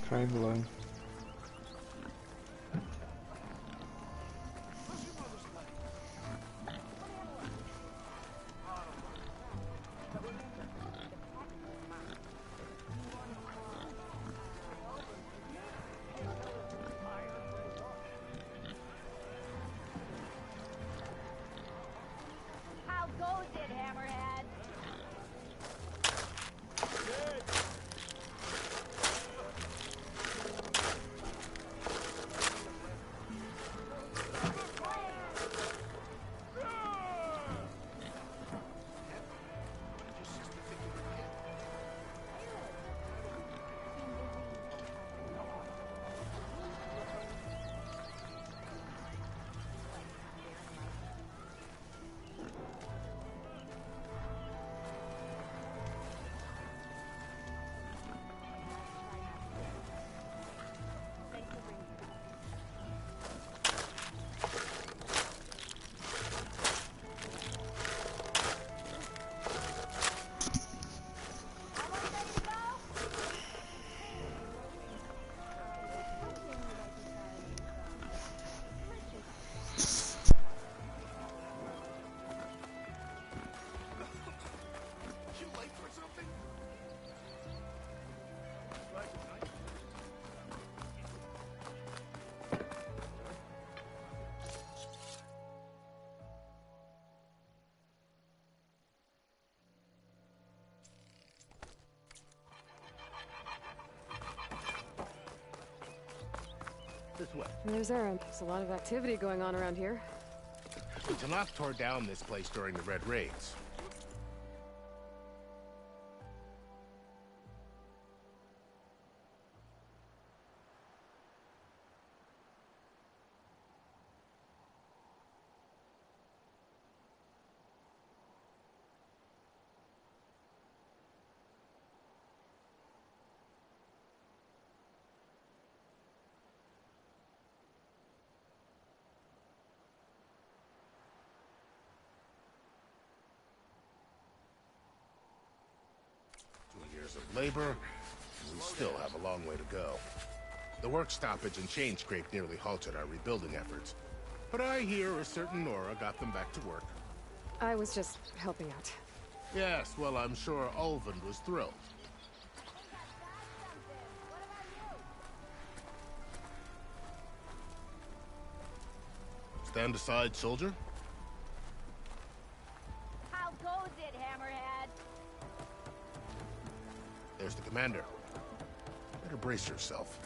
Drive along. How goes it, Hammerhead? This way. There's Aram. There's a lot of activity going on around here. The Tanakh tore down this place during the Red Raids. Of labor, we still have a long way to go. The work stoppage and chain scrape nearly halted our rebuilding efforts. But I hear a certain Nora got them back to work. I was just helping out. Yes, well, I'm sure Ulvin was thrilled. Stand aside, soldier. How goes it, Hammerhead? There's the commander. Better brace yourself.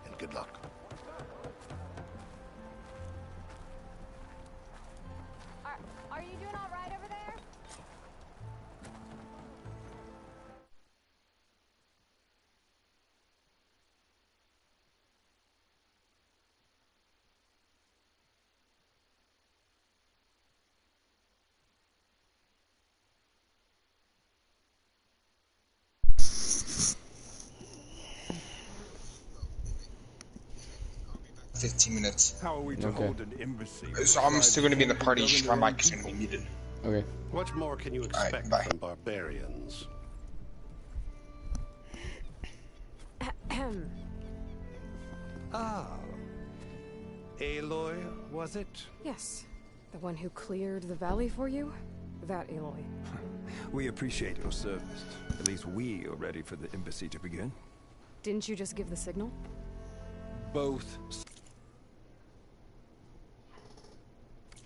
And good luck. Are you doing all right over there? Minutes. How are we to hold an embassy? So I'm still going to be in the party. Just my mic is going to be muted. Okay. What more can you expect from barbarians? Ah, Aloy, was it? Yes. The one who cleared the valley for you? That Aloy. We appreciate your service. At least we are ready for the embassy to begin. Didn't you just give the signal? Both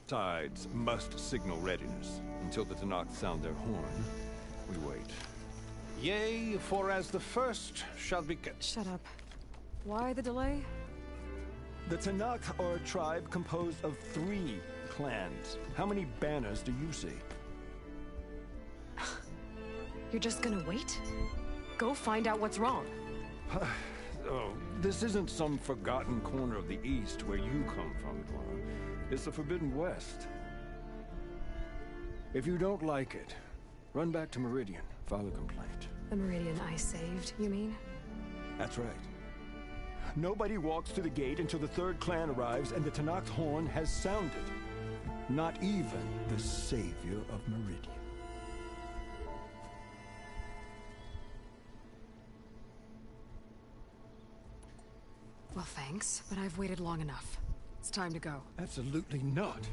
sides must signal readiness. Until the Tanakh sound their horn, we wait. Yea, for as the first shall be kept. Shut up. Why the delay? The Tanakh are a tribe composed of 3 clans. How many banners do you see? You're just gonna wait? Go find out what's wrong. Oh, this isn't some forgotten corner of the East where you come from, Clara. It's the Forbidden West. If you don't like it, run back to Meridian, file a complaint. The Meridian I saved, you mean? That's right. Nobody walks to the gate until the 3rd clan arrives and the Tanakh's horn has sounded. Not even the savior of Meridian. Well, thanks, but I've waited long enough. It's time to go. Absolutely not.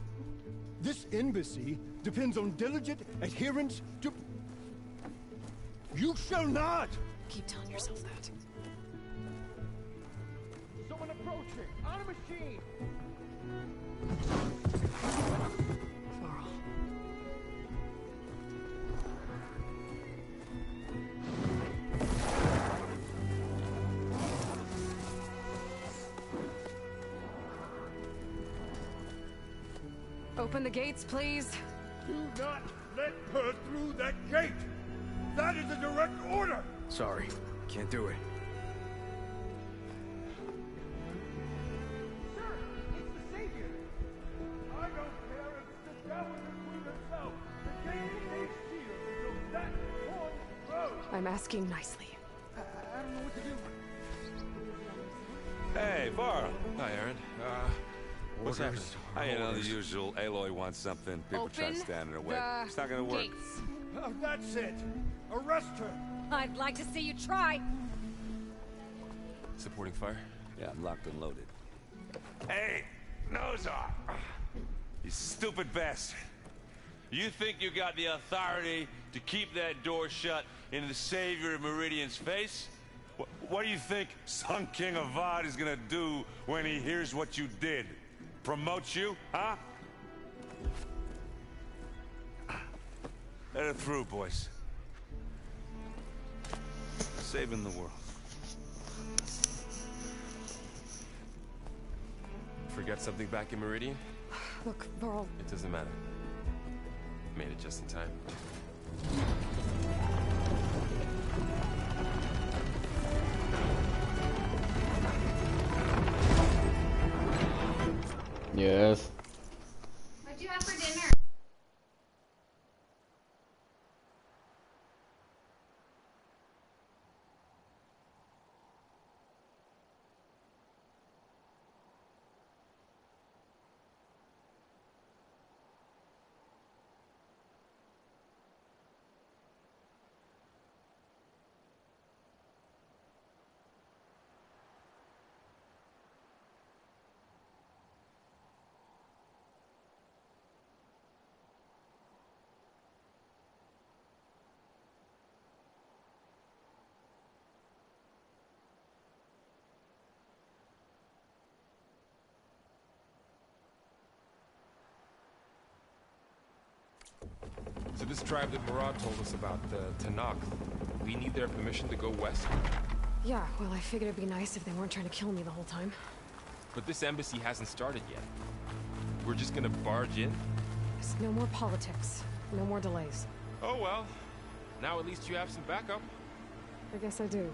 This embassy depends on diligent adherence to... You shall not! Keep telling yourself that. Someone approaching! On a machine! Varl. Open the gates, please. Do not let her through that gate! That is a direct order! Sorry, can't do it. Sir, it's the Savior! I don't care if it's the devil himself! The gate is sealed until that horn blows! I'm asking nicely. I don't know what to do. Hey, Varl. Hi, Aaron. What's happening? You know, the usual. Aloy wants something. People try to stand in her way. It's not gonna work. Gates. Oh, that's it! Arrest her! I'd like to see you try. Supporting fire? Yeah, I'm locked and loaded. Hey, nose off! You stupid bastard. You think you got the authority to keep that door shut in the Savior of Meridian's face? What do you think Sun King Avad is gonna do when he hears what you did? Promote you, huh? Let her through, boys. Saving the world. Forgot something back in Meridian? Look, Varl. It doesn't matter. Made it just in time. Yes. What'd you have for dinner? So this tribe that Murad told us about, the Tanakh, we need their permission to go west? Yeah, well, I figured it'd be nice if they weren't trying to kill me the whole time. But this embassy hasn't started yet. We're just gonna barge in? There's no more politics. No more delays. Oh well. Now at least you have some backup. I guess I do.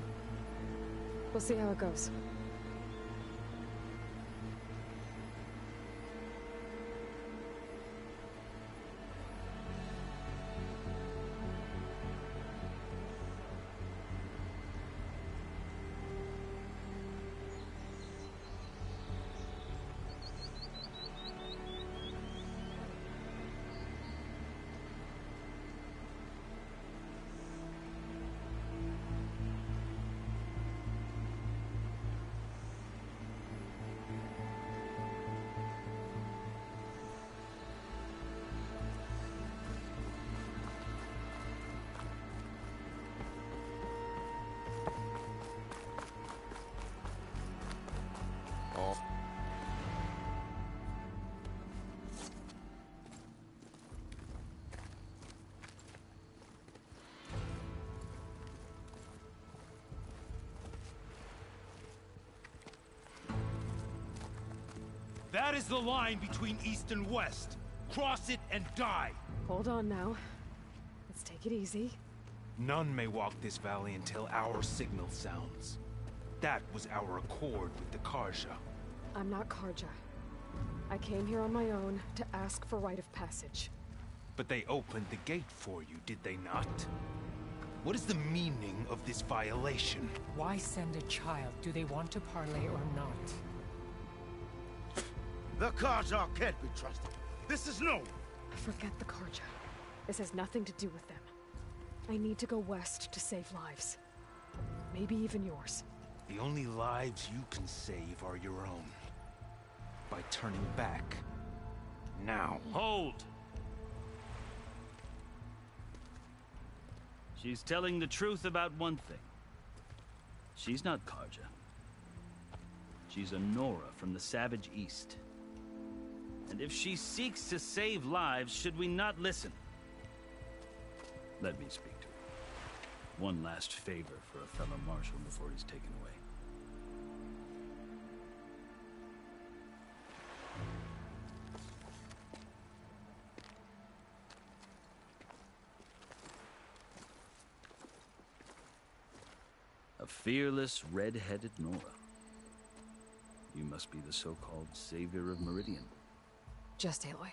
We'll see how it goes. That is the line between East and West. Cross it and die. Hold on now. Let's take it easy. None may walk this valley until our signal sounds. That was our accord with the Karja. I'm not Karja. I came here on my own to ask for rite of passage. But they opened the gate for you, did they not? What is the meaning of this violation? Why send a child? Do they want to parley or not? The Karja can't be trusted. This is known. Forget the Karja. This has nothing to do with them. I need to go west to save lives. Maybe even yours. The only lives you can save are your own. By turning back. Now. Hold! She's telling the truth about one thing. She's not Karja. She's a Nora from the Savage East. And if she seeks to save lives, should we not listen? Let me speak to her. One last favor for a fellow marshal before he's taken away. A fearless, red-headed Nora. You must be the so-called savior of Meridian. Just Aloy.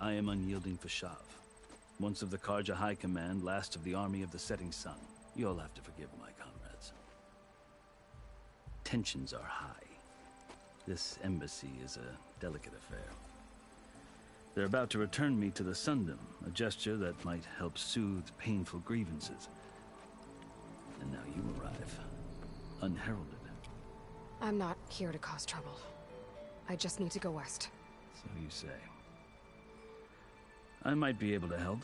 I am unyielding Fashav. Once of the Karja High Command, last of the army of the setting sun. You'll have to forgive my comrades. Tensions are high. This embassy is a delicate affair. They're about to return me to the Sundom, a gesture that might help soothe painful grievances. And now you arrive, unheralded. I'm not here to cause trouble. I just need to go west. So you say. I might be able to help,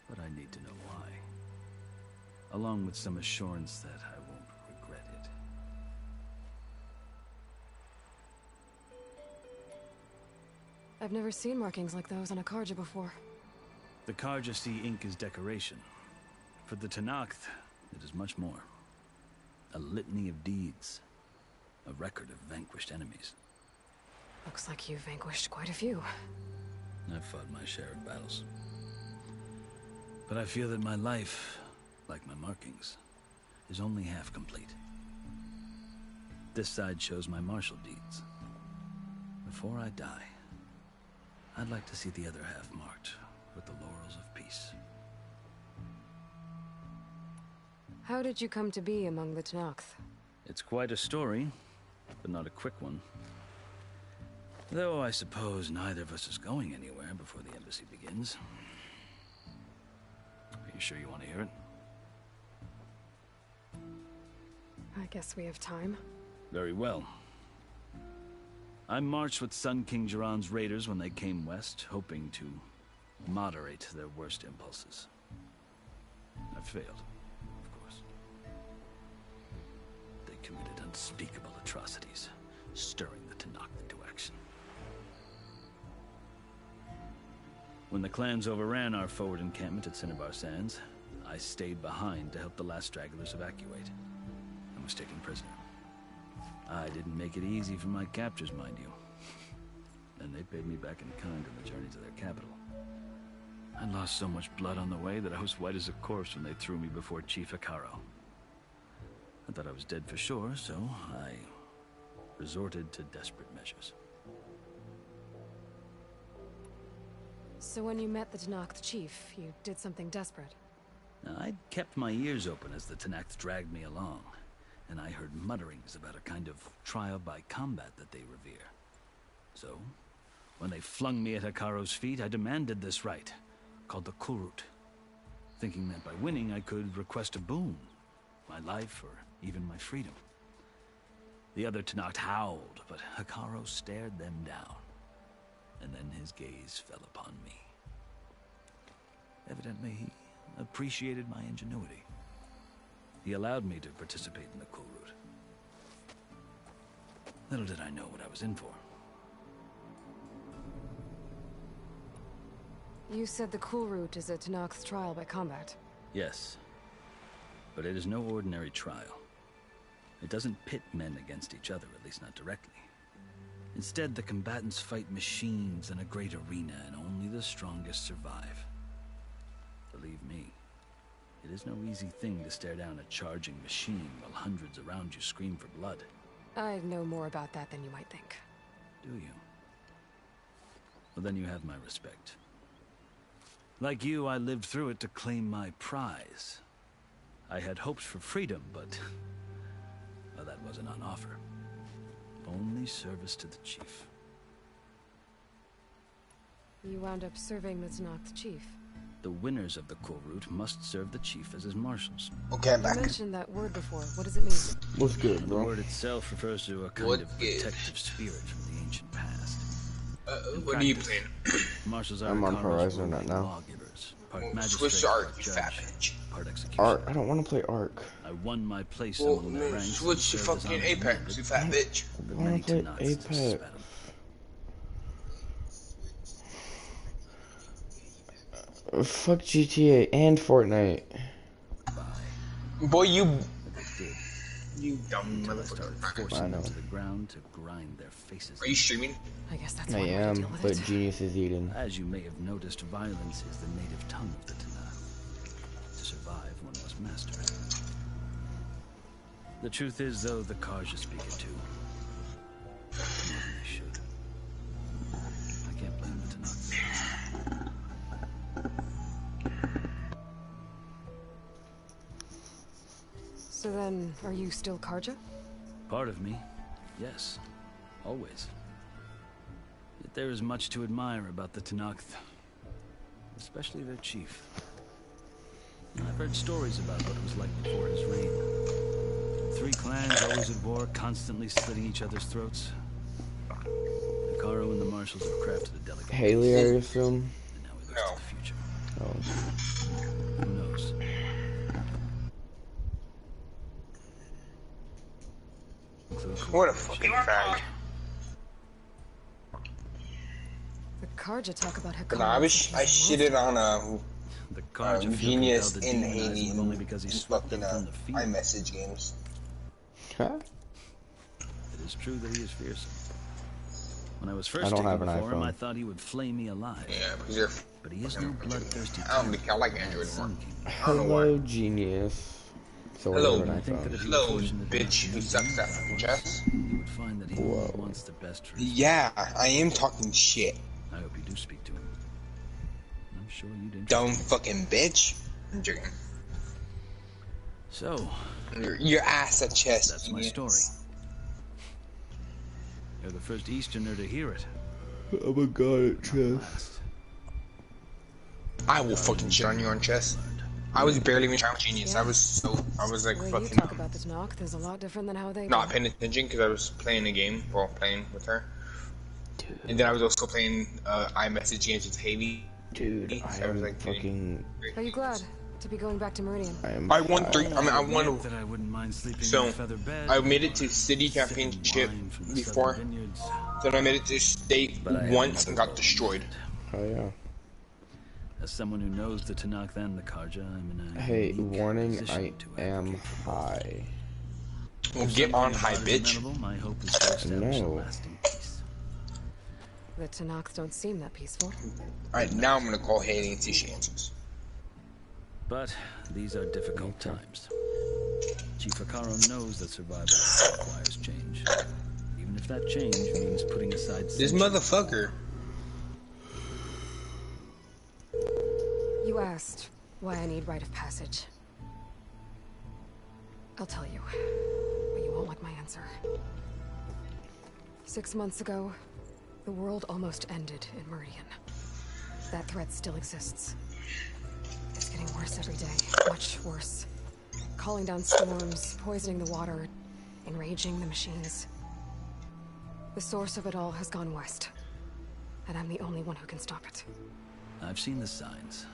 but I need to know why. Along with some assurance that I won't regret it. I've never seen markings like those on a Karja before. The Karja see ink as decoration. For the Tenakth, it is much more. A litany of deeds. A record of vanquished enemies. Looks like you've vanquished quite a few. I've fought my share of battles. But I feel that my life, like my markings, is only half complete. This side shows my martial deeds. Before I die, I'd like to see the other half marked with the laurels of peace. How did you come to be among the Tenakth? It's quite a story, but not a quick one. Though I suppose neither of us is going anywhere before the embassy begins. Are you sure you want to hear it? I guess we have time. Very well. I marched with Sun King Jiran's raiders when they came west, hoping to moderate their worst impulses. I failed, of course. They committed unspeakable atrocities, stirring the Tenakth into action. When the clans overran our forward encampment at Cinnabar Sands, I stayed behind to help the last stragglers evacuate. I was taken prisoner. I didn't make it easy for my captors, mind you. And they paid me back in kind on the journey to their capital. I lost so much blood on the way that I was white as a corpse when they threw me before Chief Hekaro. I thought I was dead for sure, so I resorted to desperate measures. So when you met the Tenakth chief, you did something desperate? I'd kept my ears open as the Tenakth dragged me along, and I heard mutterings about a kind of trial by combat that they revere. So, when they flung me at Hekaro's feet, I demanded this right, called the Kurut, thinking that by winning I could request a boon, my life or even my freedom. The other Tenakth howled, but Hekaro stared them down, and then his gaze fell upon me. Evidently, he appreciated my ingenuity. He allowed me to participate in the Kurut. Little did I know what I was in for. You said the Kurut is a Tenakth trial by combat. Yes, but it is no ordinary trial. It doesn't pit men against each other, at least not directly. Instead, the combatants fight machines in a great arena, and only the strongest survive. Believe me, it is no easy thing to stare down a charging machine while hundreds around you scream for blood. I know more about that than you might think. Do you? Well, then you have my respect. Like you, I lived through it to claim my prize. I had hoped for freedom, but well, that wasn't on offer. Only service to the chief. You wound up serving the Tenakth chief. The winners of the cool route must serve the chief as his marshals. Okay, I'm You back. mentioned that word before. What does it mean? What's good, The bro? word itself refers to a kind of protective spirit from the ancient past. In What are you practice, playing? marshals are I'm on Kara's Horizon right ruling now. lawgivers, part Switch magistrate, to Ark, part you fat judge, bitch. part executioner. Ark. I don't want to play Ark. I won my place Well, among their ranks. switch to and served as fucking honorable Apex, member, you fat bitch. but I many want to play Tanakh still spat Apex. him. Fuck GTA and Fortnite. Boy, you But they did. dumb Until I started motherfucker. forcing I know. them to the ground to grind their faces. Are you streaming? I guess that's I one way to am, deal with but it. Genius is eating. As you may have noticed, violence is the native tongue of the Tanakh. To survive, one must master it. The truth is, though, the Karja speak it too. More than they should. I can't blame the Tanakh. So then, are you still Karja? Part of me, yes. Always. Yet there is much to admire about the Tanakh. Especially their chief. I've heard stories about what it was like before his reign. 3 clans always at war, constantly slitting each other's throats. Hikaru and the marshals have crafted a delicate Haley, I peace, assume. and now he looks to the future. Oh. Who knows? What a fucking fag. The Karja talk about Hikaru. Nah, I shitted on The Karja feel Genius compelled to in demonize Haiti him only because he swept them fucking from the field. iMessage games. Huh? It is true that he is fearsome. When I was first I don't taken have an before him, iPhone. I thought he would flay me alive. Yeah, because you're. But he is no bloodthirsty I don't tyrant. think I like Android Sun anymore. King. I don't know why. Hello, Genius. So Hello, I have an I think that iPhone. if you were Hello, fortunate bitch enough who to sucks meet at him fucking once, chess. you would find that he Whoa. wants the best for us. Yeah, I am talking shit. I hope you do speak to him. I'm sure you'd interest Dumb him. fucking bitch. I'm joking. So, Your ass at chess. that's my genius. story. You're the first Easterner to hear it. I'm a god at chess. Last. I will fucking shit on you on chess. I was barely even trying with Genius. Yeah. I was like The way you fucking talk about the Tanakh is a lot different than how they not go. paying attention because I was playing a game while playing with her. And then I was also playing iMessage games with Haley. Dude, So I I was am like fucking. Are you glad to be going back to Meridian? I won 3. I mean, I won. That I wouldn't mind sleeping in So a feather bed. I made it to city sipping championship wine from the before. southern vineyards. Then I made it to state But I have once another and got goal. destroyed. Oh yeah. As someone who knows the Tanakh and the Karja, I'm in a Hey, unique warning, position I to am advocate for both. high. Well, If get on somebody high, is bitch. amenable, my hope is to establish a No. lasting peace. The Tanakh don't seem that peaceful. Alright, now I'm gonna call Haley and see if she answers. But these are difficult times. Chief Hikaru knows that survival requires change. Even if that change means putting aside This centuries. motherfucker. You asked why I need rite of passage. I'll tell you, but you won't like my answer. 6 months ago, the world almost ended in Meridian. That threat still exists. It's getting worse every day, much worse. Calling down storms, poisoning the water, enraging the machines. The source of it all has gone west, and I'm the only one who can stop it. I've seen the signs.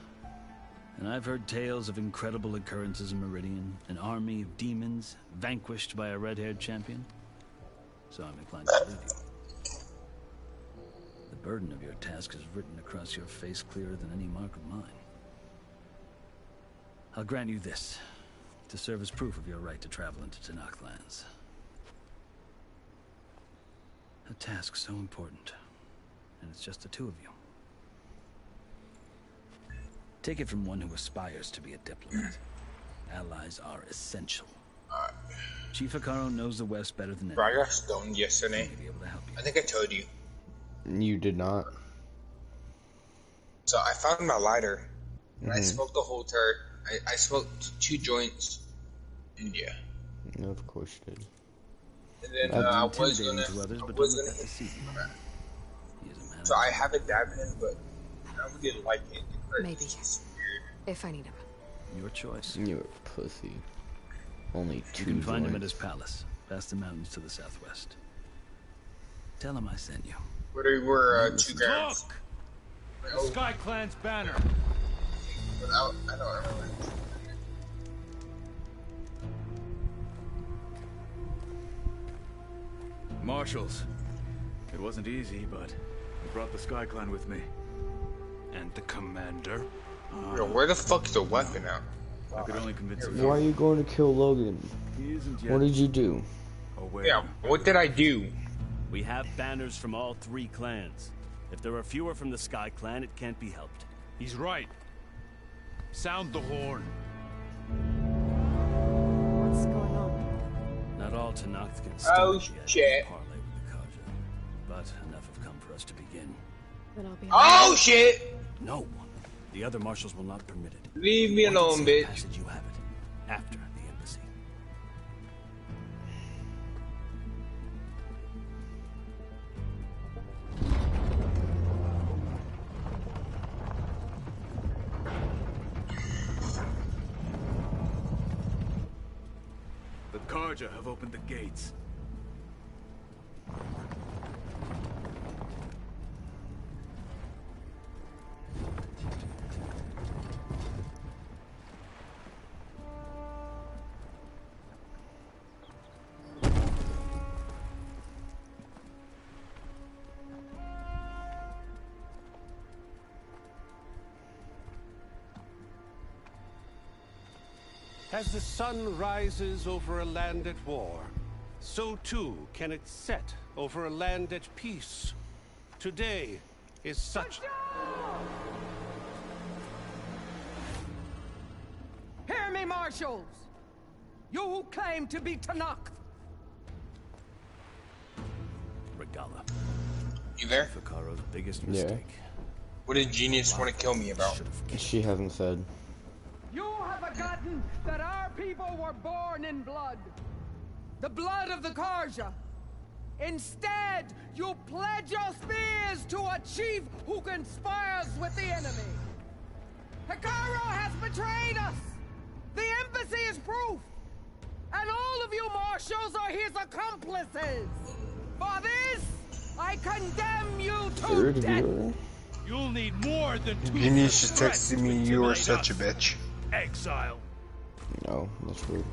And I've heard tales of incredible occurrences in Meridian, an army of demons vanquished by a red-haired champion. So I'm inclined to believe you. The burden of your task is written across your face clearer than any mark of mine. I'll grant you this, to serve as proof of your right to travel into Tanakh lands. A task so important, and it's just the 2 of you. Take it from one who aspires to be a diplomat. Allies are essential. Chief Hikaru knows the West better than Bro, I anyone. got stoned yesterday. He may be able to help you. I think I told you. You did not. So I found my lighter. And I smoked the whole turd. I smoked 2 joints. India. No, of course you did. And then I was Intimidating gonna. to others, I but was don't gonna let that deceive you. He is a man. So I have a dab in, but I really didn't like it. Maybe. If I need him. Your choice. You're a pussy. Only two You can find him at his joints. palace, past the mountains to the southwest. Tell him I sent you. Where they were 2 guards. Look! The Sky Clan's banner. I don't remember. Marshals. It wasn't easy, but I brought the Sky Clan with me. And the commander. Yo, where the fuck is the weapon at? I could only convince Why are you going to kill Logan? He isn't yet What did you do? aware. Yeah, what did I do? We have banners from all 3 clans. If there are fewer from the Sky Clan, it can't be helped. He's right. Sound the horn. What's going on? Not all Tanakh can Oh, stand the shit. edge of parley with the Kaja. But enough have come for us to begin. Then I'll be. Oh shit! No! The other marshals will not permit it. Leave me Once it's alone, in the bitch. passage, you have it. After the embassy. The Karja have opened the gates. As the sun rises over a land at war, so too can it set over a land at peace. Today is such... Hear me, marshals! You who claim to be Tanakh! Regala. You there? Ficaro's biggest Yeah. mistake. What did Genius want to kill me about? She hasn't said. You have forgotten that our people were born in blood. The blood of the Karja. Instead, you pledge your spears to a chief who conspires with the enemy. Hikaru has betrayed us. The embassy is proof. And all of you marshals are his accomplices. For this, I condemn you to Third death. viewer? You'll need more than 2 Genius just threats texted to me, you are intimidate such a us. bitch. Exile. No, that's rude.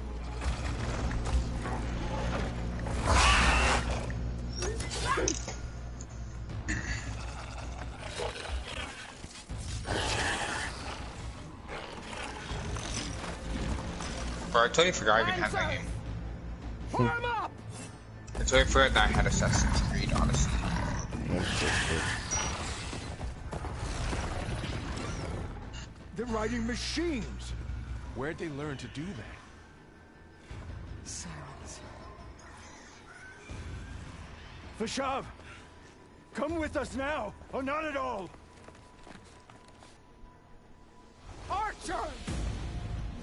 Bro, I totally forgot I even had that game. Form up! I totally forgot that I had Assassin's Creed, honestly. They're riding machines. Where'd they learn to do that? Silence. Vashav, come with us now, or not at all. Archers!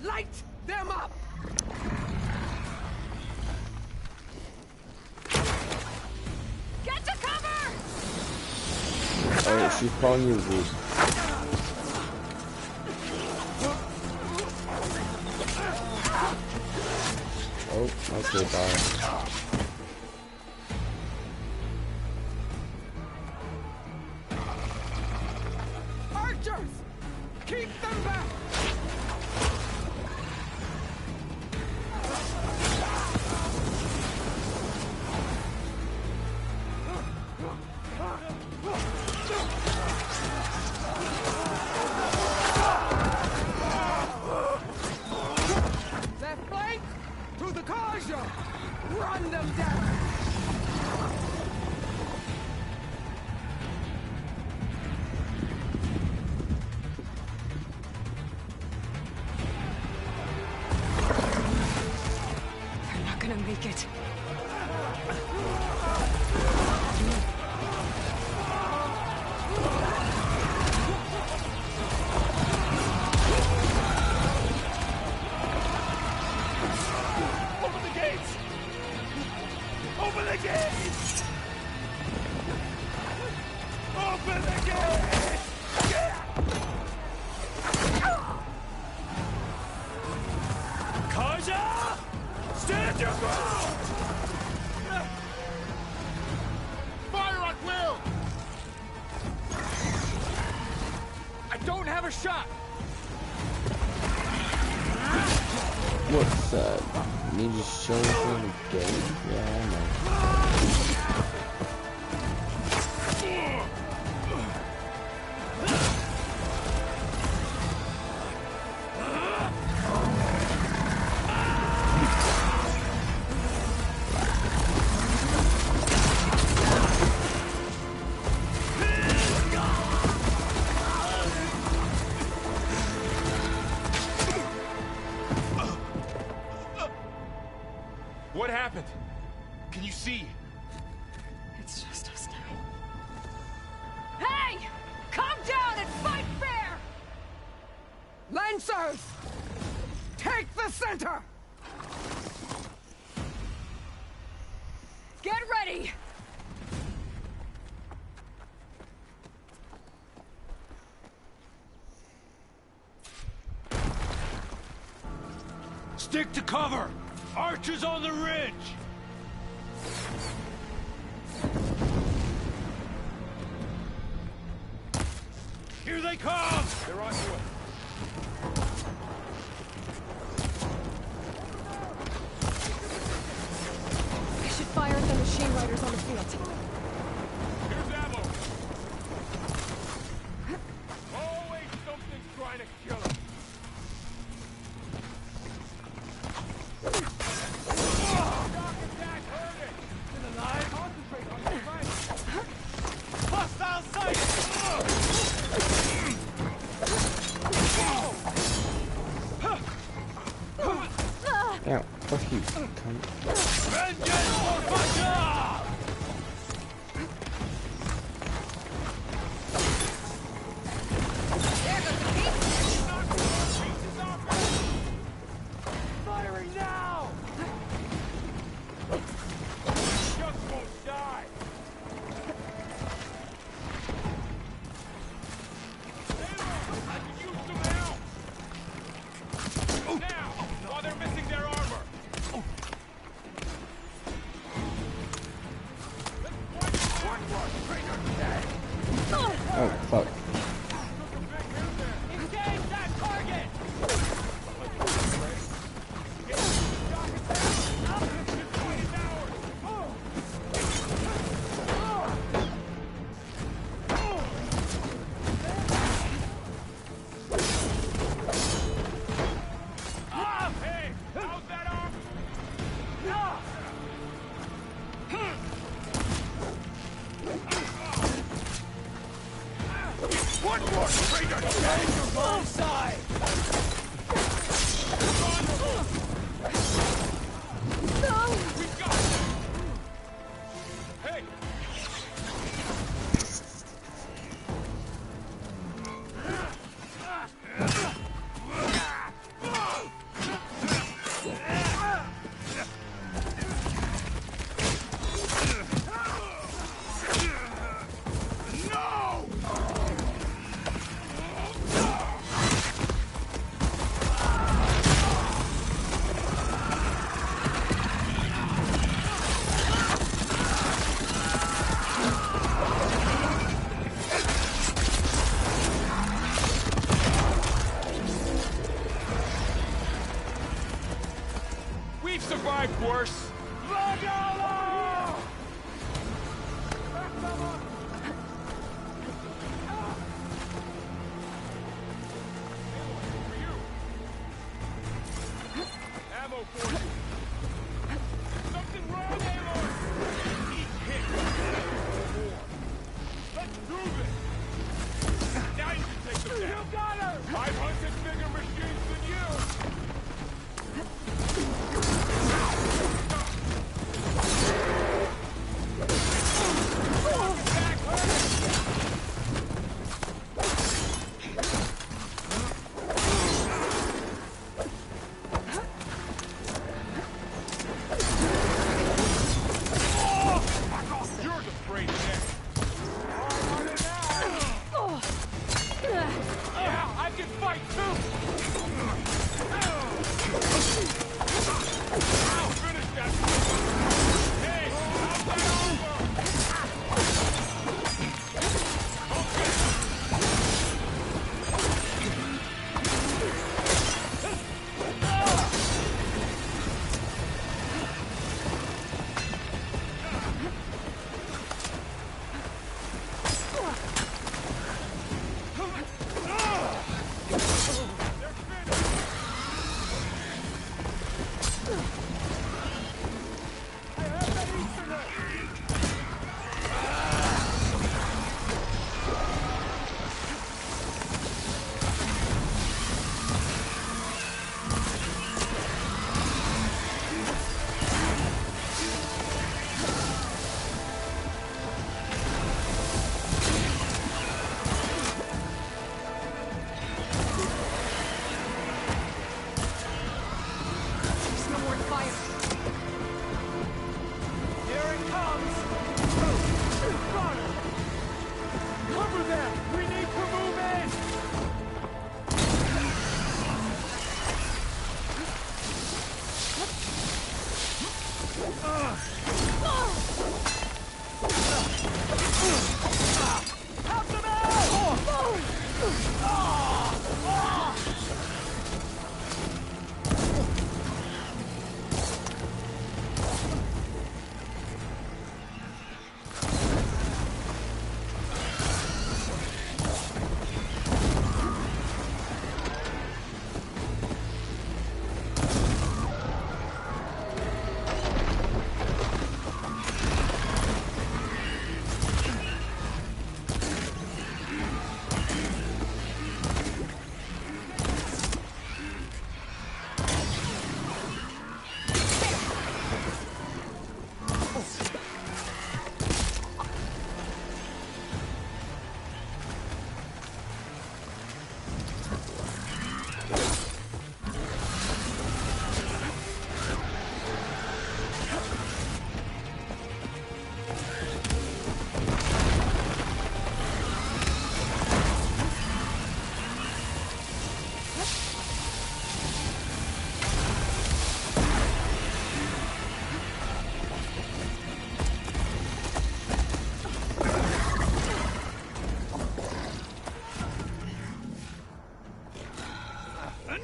Light them up! Get to cover! Oh, she's calling you rude. Oh, okay, bye. Archers! Keep them back! Left flank! To the Kaja! Run them down! don't have a shot. What's that? You just showing from the gate? Yeah, I know. What happened? Can you see? It's just us now. Hey! Calm down and fight fair! Lancers! Take the center! Get ready! Stick to cover! Archers on the ridge! Here they come! They're on to it. I should fire at the machine riders on the field. Here's ammo. Always something's trying to kill us. Hostile sight! Yeah, fuck you, cunt. Vengeance for Pasha! Firing now! Just won't die. I can use some help. Now, while they're missing their armor. Oh, fuck. Engage that target! Hey, how's that arm? One more traitor! Change your wrong side! We've got them! Hey! We've survived worse. Ammo for you. Something wrong, Aloy! Each hit more. Let's do this! Now you can take them down. You got her! I've hunted bigger machines than you! You're the afraid next. Yeah, I can fight too!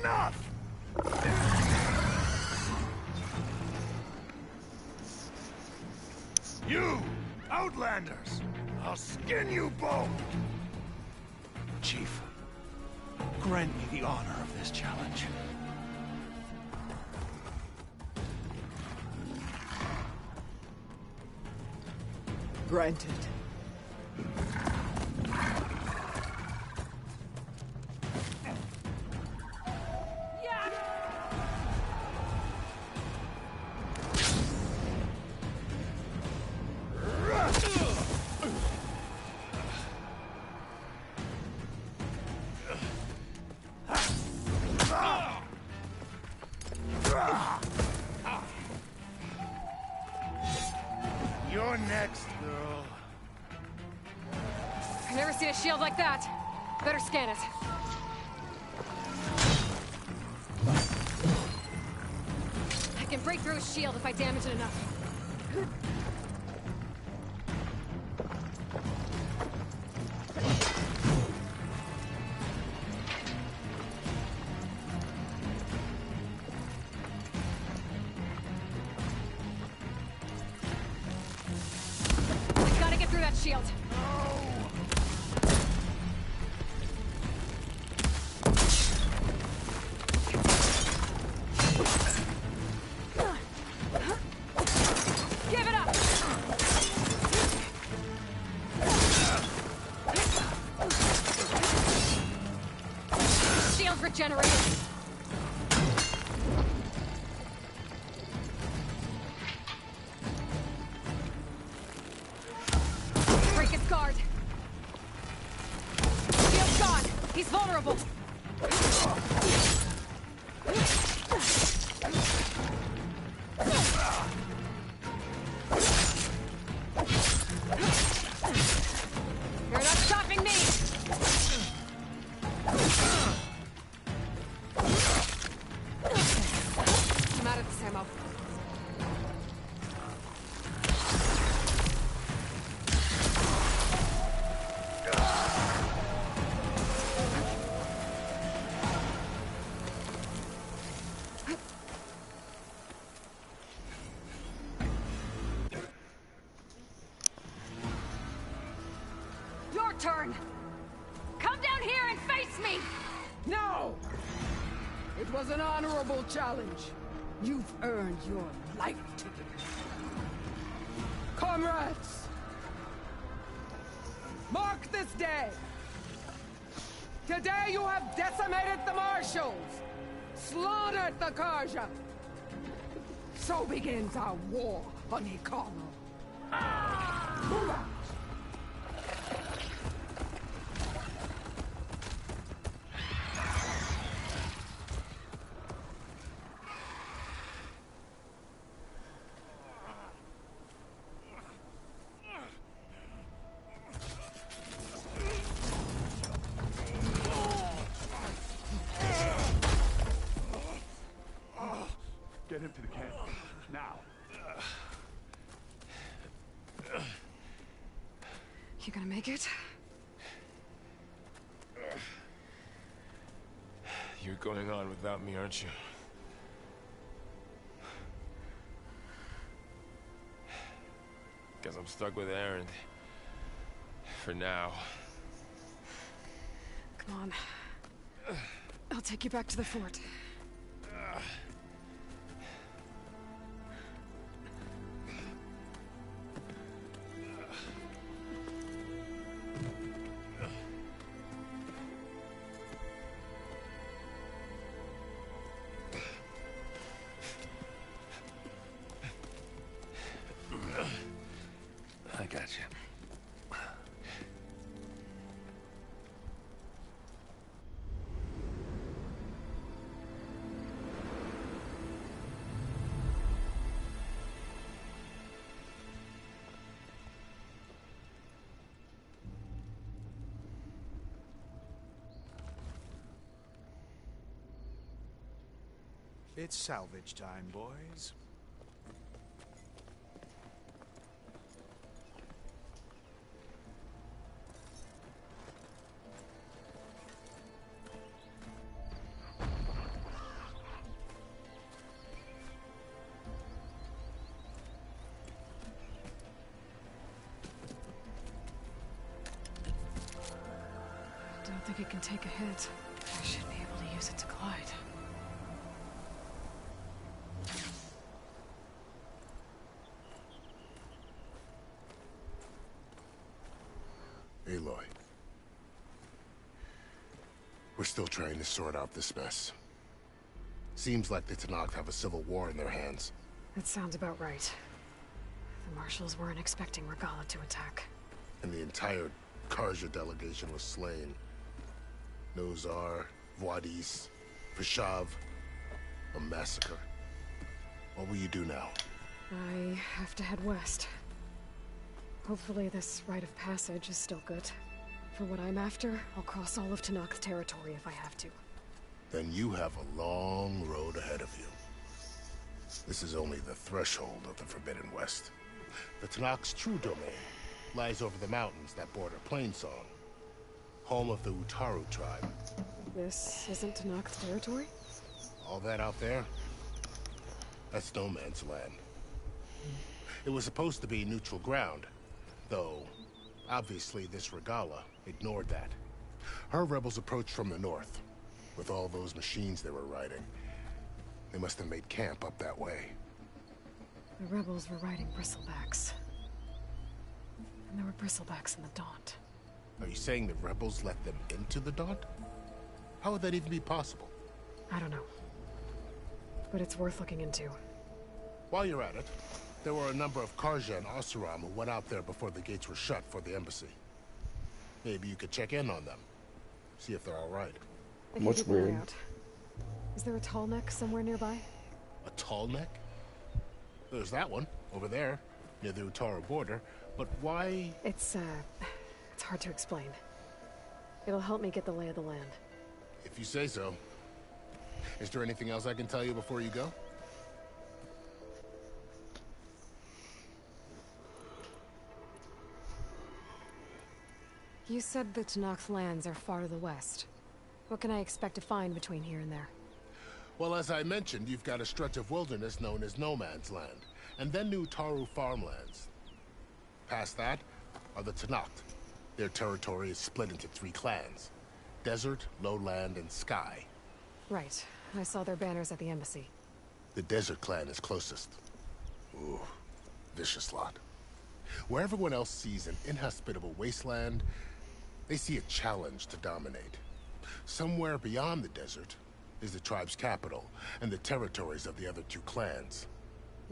enough! You, Outlanders! I'll skin you both! Chief, grant me the honor of this challenge. Granted. You're next, girl. I've never seen a shield like that. Better scan it. I can break through a shield if I damage it enough. I gotta get through that shield. Give it up! Shield regenerated. Break his guard. Shield's gone. He's vulnerable. You're not stopping me! I'm out of this ammo. Your turn! Come down here and face me! No! It was an honorable challenge. You've earned your life ticket. Comrades! Mark this day! Today you have decimated the Marshals! Slaughtered the Karja! So begins our war on Hikaru. Move out! Get him to the camp. Now. You gonna make it? You're going on without me, aren't you? Guess I'm stuck with Aaron. For now. Come on. I'll take you back to the fort. I got you. It's salvage time, boys. don't think it can take a hit. I should be able to use it to glide. Aloy. We're still trying to sort out this mess. Seems like the Tenakth have a civil war in their hands. That sounds about right. The Marshals weren't expecting Regala to attack. And the entire Karja delegation was slain. Nozar, Vuadis, Vishav. A massacre. What will you do now? I have to head west. Hopefully this rite of passage is still good. For what I'm after, I'll cross all of Tenakth territory if I have to. Then you have a long road ahead of you. This is only the threshold of the Forbidden West. The Tenakth's true domain lies over the mountains that border Playin, home of the Utaru tribe. This isn't Tenakth territory? All that out there? That's no man's land. It was supposed to be neutral ground, though obviously this Regala ignored that. Her rebels approached from the north, with all those machines they were riding. They must have made camp up that way. The rebels were riding bristlebacks. And there were bristlebacks in the Daunt. Are you saying the rebels let them into the Daunt? How would that even be possible? I don't know. But it's worth looking into. While you're at it, there were a number of Karja and Oseram who went out there before the gates were shut for the embassy. Maybe you could check in on them. See if they're all right. What's weird? Is there a tall neck somewhere nearby? A tall neck? There's that one, over there, near the Utaru border. But why? It's hard to explain. It'll help me get the lay of the land. If you say so. Is there anything else I can tell you before you go? You said the Tenakth lands are far to the west. What can I expect to find between here and there? Well, as I mentioned, you've got a stretch of wilderness known as No Man's Land, and then New Taru farmlands. Past that are the Tenakth. Their territory is split into 3 clans: Desert, Lowland, and Sky. Right. I saw their banners at the embassy. The Desert clan is closest. Ooh, vicious lot. Where everyone else sees an inhospitable wasteland, they see a challenge to dominate. Somewhere beyond the desert is the tribe's capital and the territories of the other 2 clans.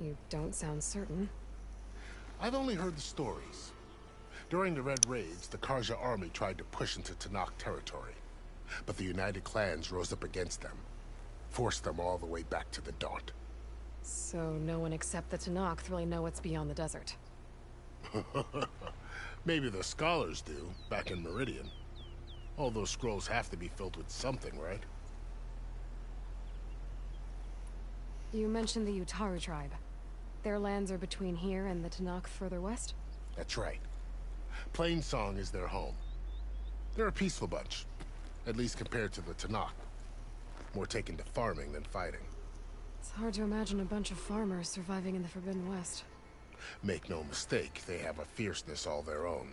You don't sound certain. I've only heard the stories. During the Red Raids, the Karja army tried to push into Tenakth territory, but the United Clans rose up against them, forced them all the way back to the Daunt. So no one except the Tenakth really know what's beyond the desert. Maybe the scholars do, back in Meridian. All those scrolls have to be filled with something, right? You mentioned the Utaru tribe. Their lands are between here and the Tenakth further west? That's right. Playin is their home. They're a peaceful bunch, at least compared to the Tenakth. More taken to farming than fighting. It's hard to imagine a bunch of farmers surviving in the Forbidden West. Make no mistake, they have a fierceness all their own.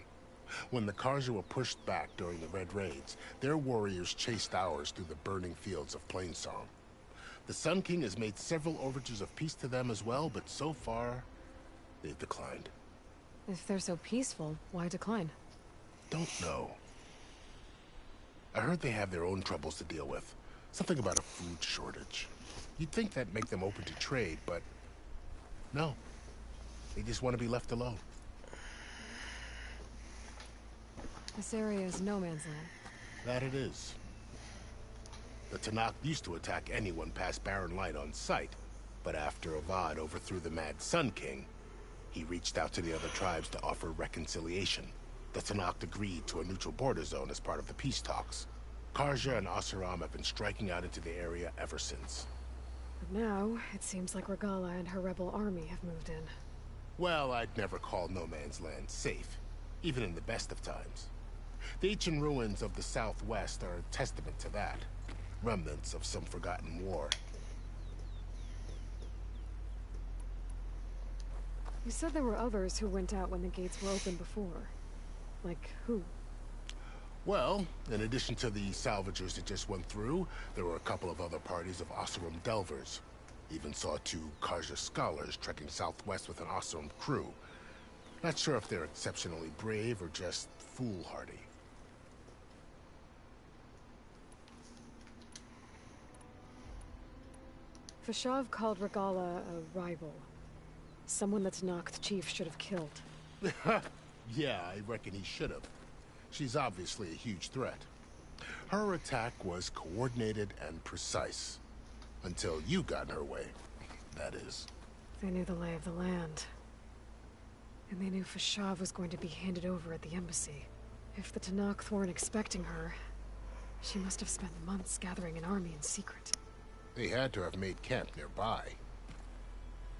When the Karja were pushed back during the Red Raids, their warriors chased ours through the burning fields of Playin. The Sun King has made several overtures of peace to them as well, but so far, they've declined. If they're so peaceful, why decline? Don't know. I heard they have their own troubles to deal with. Something about a food shortage. You'd think that'd make them open to trade, but no. They just want to be left alone. This area is no man's land. That it is. The Tenakth used to attack anyone past Barren Light on sight, but after Avad overthrew the Mad Sun King, he reached out to the other tribes to offer reconciliation. The Tenakth agreed to a neutral border zone as part of the peace talks. Karja and Oseram have been striking out into the area ever since. But now, it seems like Regala and her rebel army have moved in. Well, I'd never call No Man's Land safe, even in the best of times. The ancient ruins of the Southwest are a testament to that. Remnants of some forgotten war. You said there were others who went out when the gates were open before. Like who? Well, in addition to the salvagers that just went through, there were a couple of other parties of Oseram delvers. Even saw 2 Karja scholars trekking southwest with an Oseram crew. Not sure if they're exceptionally brave or just foolhardy. Fashav called Regala a rival. Someone that Tanakh chief should have killed. Yeah, I reckon he should have. She's obviously a huge threat. Her attack was coordinated and precise. Until you got in her way, that is. They knew the lay of the land. And they knew Fashav was going to be handed over at the embassy. If the Tanakh weren't expecting her, she must have spent months gathering an army in secret. They had to have made camp nearby.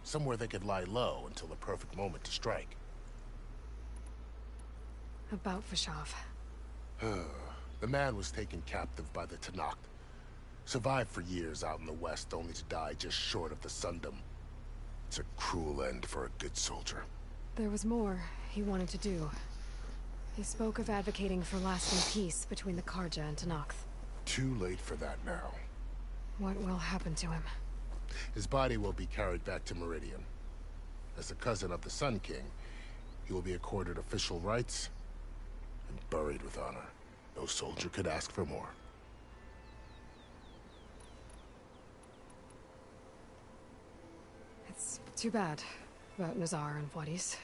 Somewhere they could lie low until the perfect moment to strike. About Fashav. The man was taken captive by the Tanakh. Survived for years out in the west, only to die just short of the Sundom. It's a cruel end for a good soldier. There was more he wanted to do. He spoke of advocating for lasting peace between the Karja and Tanakh. Too late for that now. What will happen to him? His body will be carried back to Meridian. As a cousin of the Sun King, he will be accorded official rights and buried with honor. No soldier could ask for more. It's too bad about Nazar and Wadis.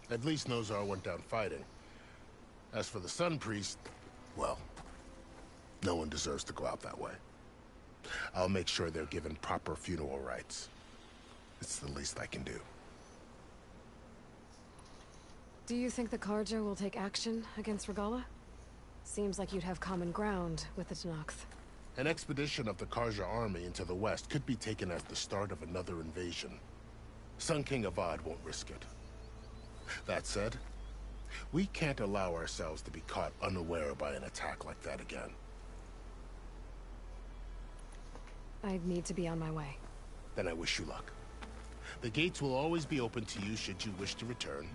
At least Nozar went down fighting. As for the Sun Priest, well, no one deserves to go out that way. I'll make sure they're given proper funeral rites. It's the least I can do. Do you think the Karja will take action against Regala? Seems like you'd have common ground with the Tanakh. An expedition of the Karja army into the west could be taken as the start of another invasion. Sun King Avad won't risk it. That said, we can't allow ourselves to be caught unaware by an attack like that again. I need to be on my way. Then I wish you luck. The gates will always be open to you should you wish to return.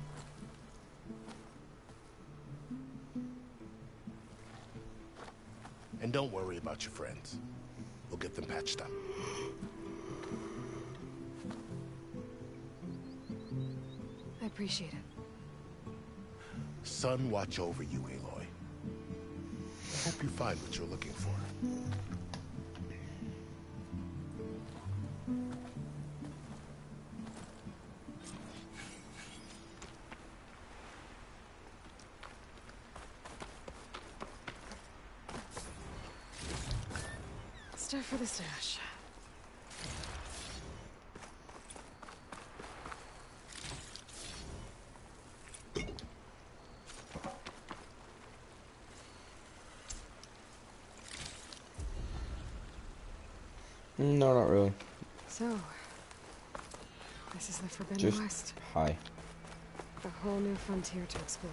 And don't worry about your friends. We'll get them patched up. I appreciate it. Sun watch over you, Aloy. I hope you find what you're looking for. Stuff for the stash. No, not really. So, this is the Forbidden Just West. hi. A whole new frontier to explore.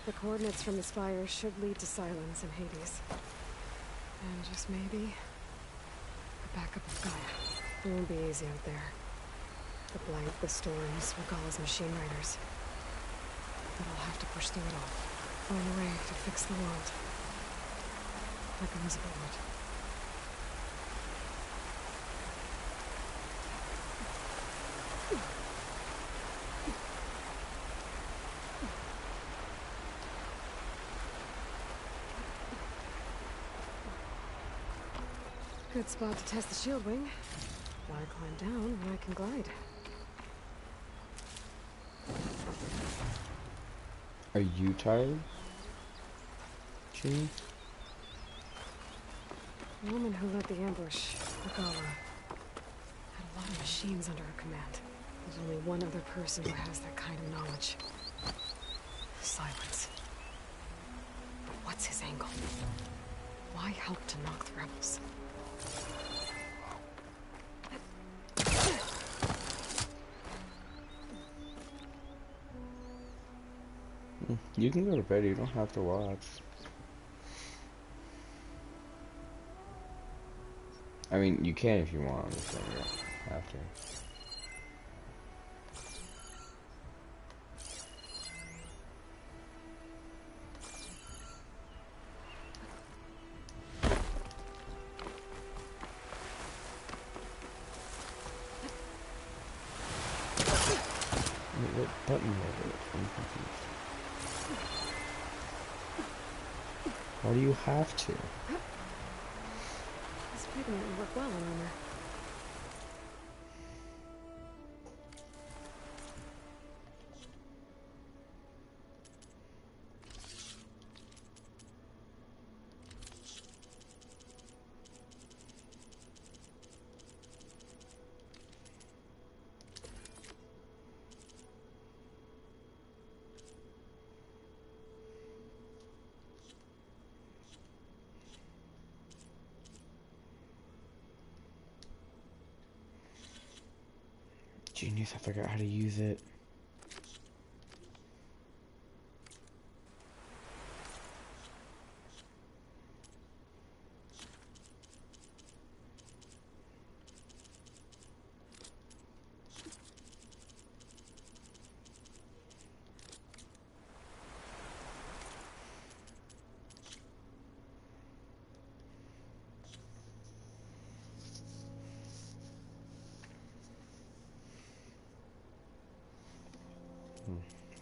The coordinates from the spire should lead to Silence and Hades. And just maybe, a backup of Gaia. It won't be easy out there. The blight, the storms, Regala's machine riders. But I'll have to push through it all. Find a way to fix the world. Like Elizabeth would. Good spot to test the shield wing. Gotta climb down when I can glide. Are you tired, Ginny? The woman who led the ambush, Regala, had a lot of machines under her command. There's only one other person who has that kind of knowledge. Silence. But what's his angle? Why help to knock the rebels? You can go to bed, you don't have to watch. I mean, you can if you want, I'm just saying you don't have to. What button was it? I'm confused. Why do you have to? This pigment would work well on armor. Genius, I figured out how to use it.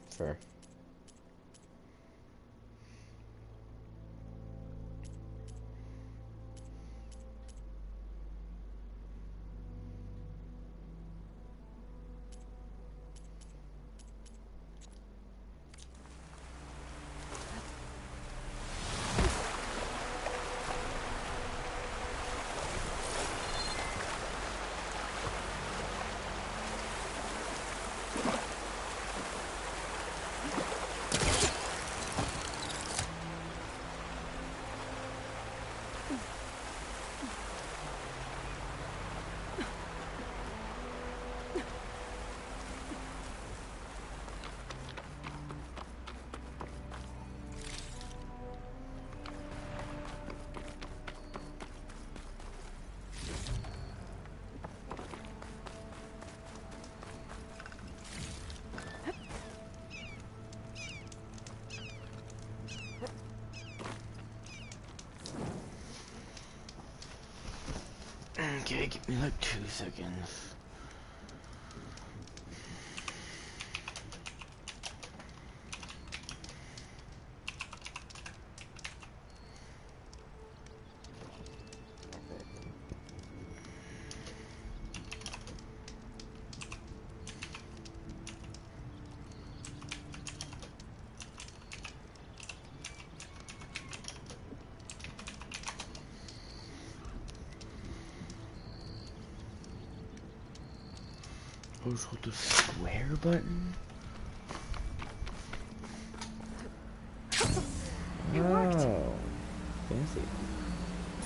Fair. Okay, give me like 2 seconds. Hold the square button? It worked. Oh, fancy.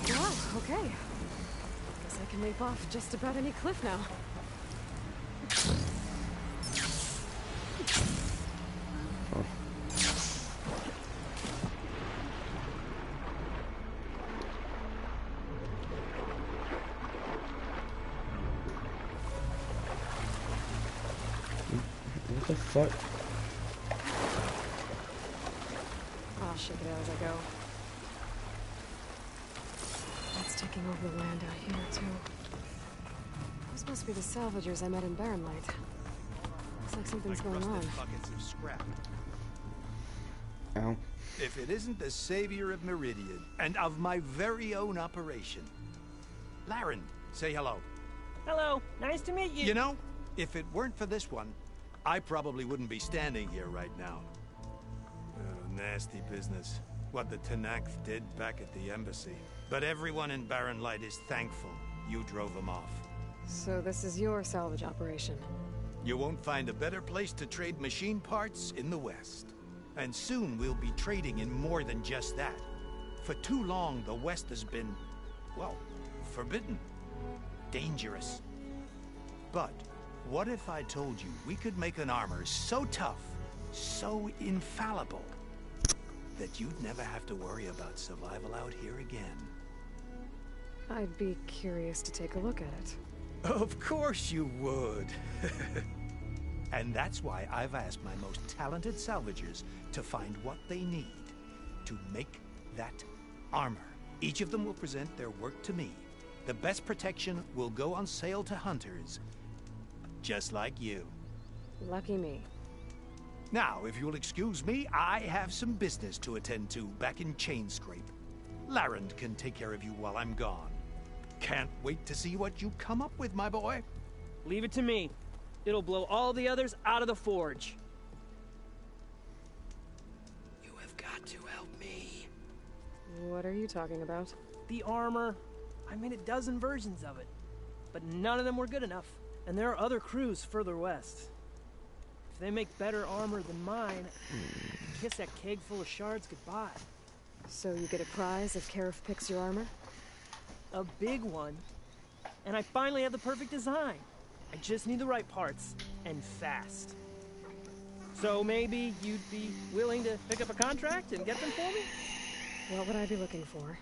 Wow, okay. Guess I can leap off just about any cliff now. What the fuck? I'll shake it out as I go. It's taking over the land out here, too. Those must be the salvagers I met in Barren Light. Looks like something's going on. Buckets of scrap. Ow. If it isn't the savior of Meridian, and of my very own operation. Laren, say hello. Hello, nice to meet you. You know, if it weren't for this one, I probably wouldn't be standing here right now. Nasty business. What the Tenakth did back at the embassy. But everyone in Barren Light is thankful you drove them off. So this is your salvage operation? You won't find a better place to trade machine parts in the West. And soon we'll be trading in more than just that. For too long, the West has been, well, forbidden. Dangerous. But what if I told you we could make an armor so tough, so infallible, that you'd never have to worry about survival out here again? I'd be curious to take a look at it. Of course you would. And that's why I've asked my most talented salvagers to find what they need to make that armor. Each of them will present their work to me. The best protection will go on sale to hunters, just like you. Lucky me. Now, if you'll excuse me, I have some business to attend to back in Chainscrape. Larend can take care of you while I'm gone. Can't wait to see what you come up with, my boy. Leave it to me. It'll blow all the others out of the forge. You have got to help me. What are you talking about? The armor. I made a dozen versions of it, but none of them were good enough. And there are other crews further west. If they make better armor than mine, kiss that keg full of shards goodbye. So you get a prize if Karif picks your armor? A big one. And I finally have the perfect design. I just need the right parts, and fast. So maybe you'd be willing to pick up a contract and get them for me? What would I be looking for?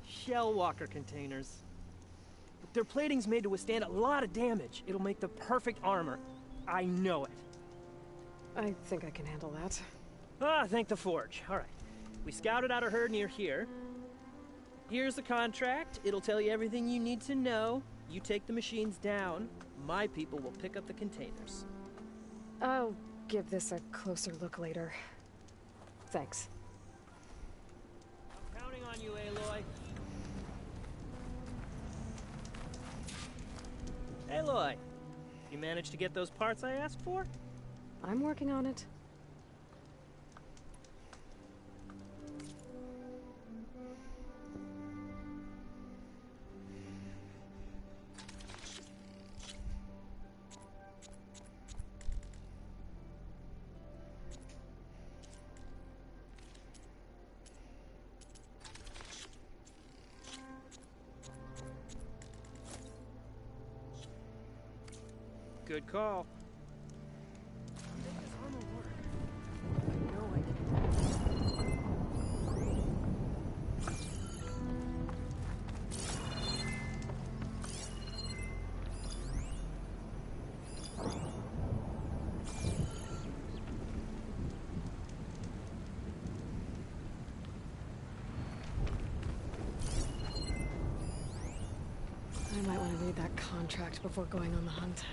Shell walker containers. Their plating's made to withstand a lot of damage. It'll make the perfect armor. I know it. I think I can handle that. Ah, thank the forge. All right. We scouted out a herd near here. Here's the contract. It'll tell you everything you need to know. You take the machines down. My people will pick up the containers. I'll give this a closer look later. Thanks. I'm counting on you, Aloy. Aloy, you managed to get those parts I asked for? I'm working on it. Good call. I might want to read that contract before going on the hunt.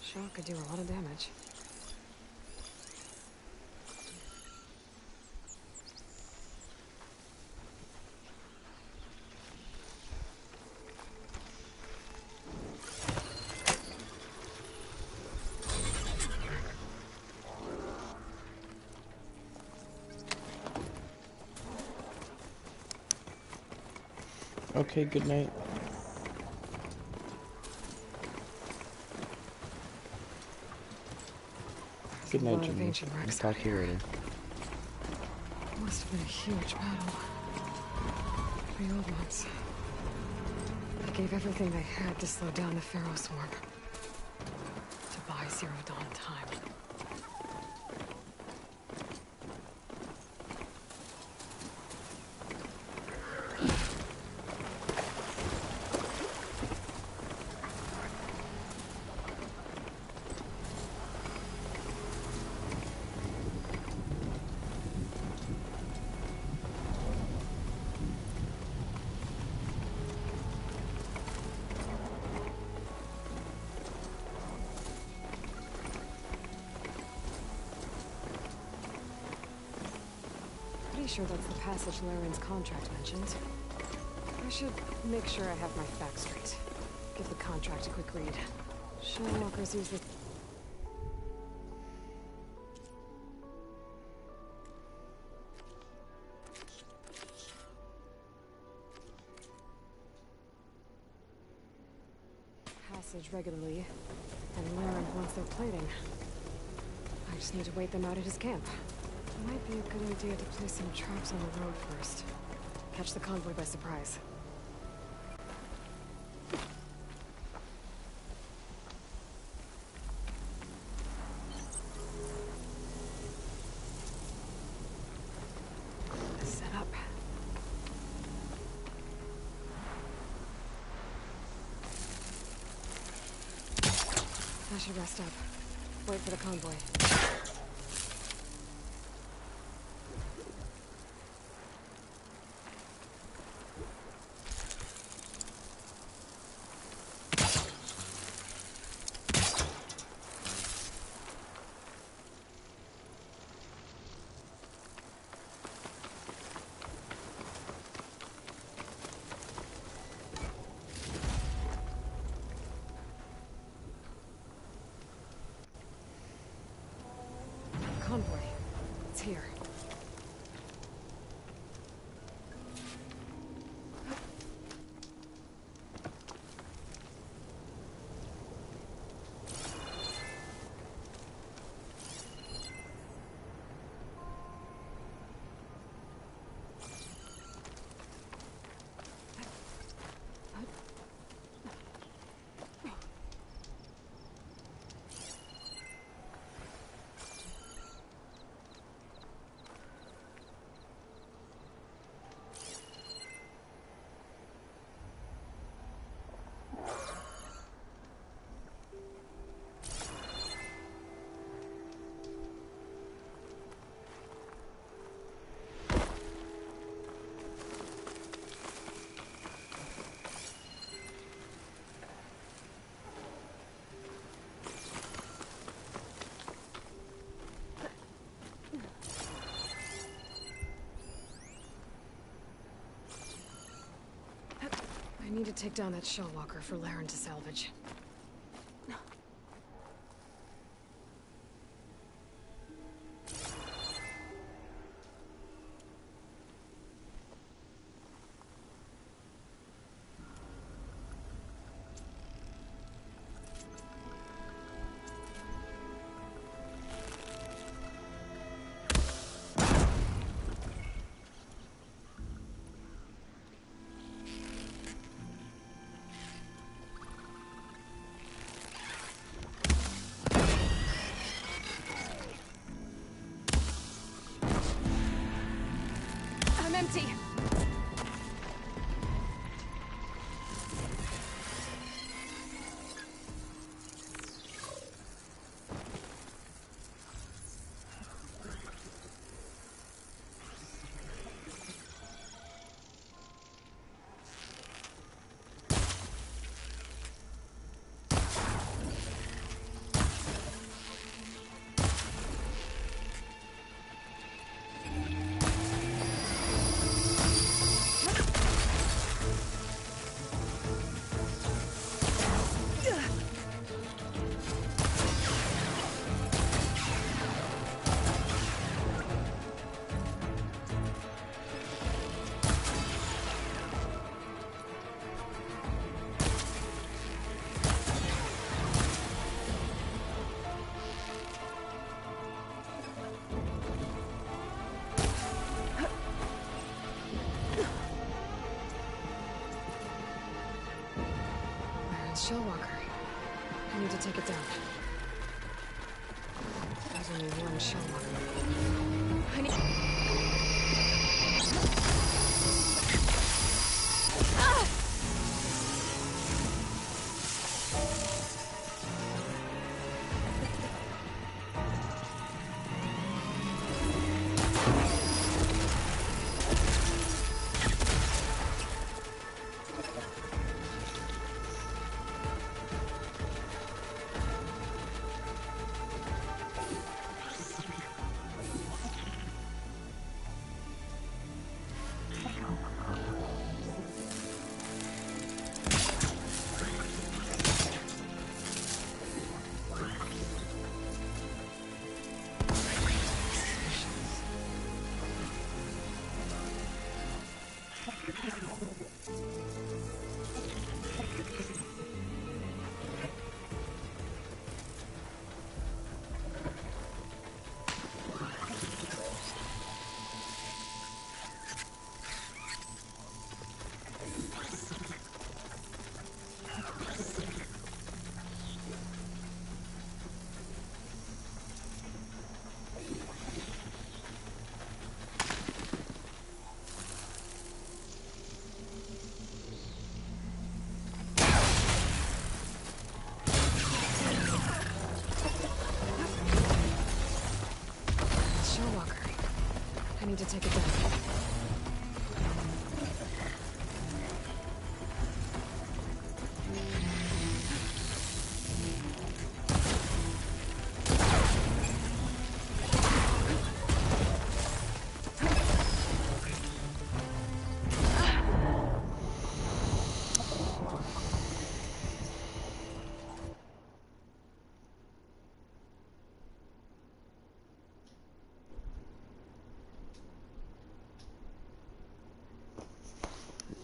Shock could do a lot of damage. Okay, good night. Good night, Jimmy. I'll talk to you later. Must have been a huge battle. The old ones. They gave everything they had to slow down the Pharaoh swarm. To buy Zero Dawn time. Sure that's the passage Laren's contract mentioned. I should make sure I have my facts straight. Give the contract a quick read. Shellwalkers use the... passage regularly, and Laren wants their plating. I just need to wait them out at his camp. Might be a good idea to place some traps on the road first. Catch the convoy by surprise. Set up. I should rest up. Wait for the convoy. Convoy. It's here. I need to take down that shell walker for Laren to salvage. I'm empty. Shell walker. I need to take it down. There's only one shell walker. I need... Ah! need to take it down.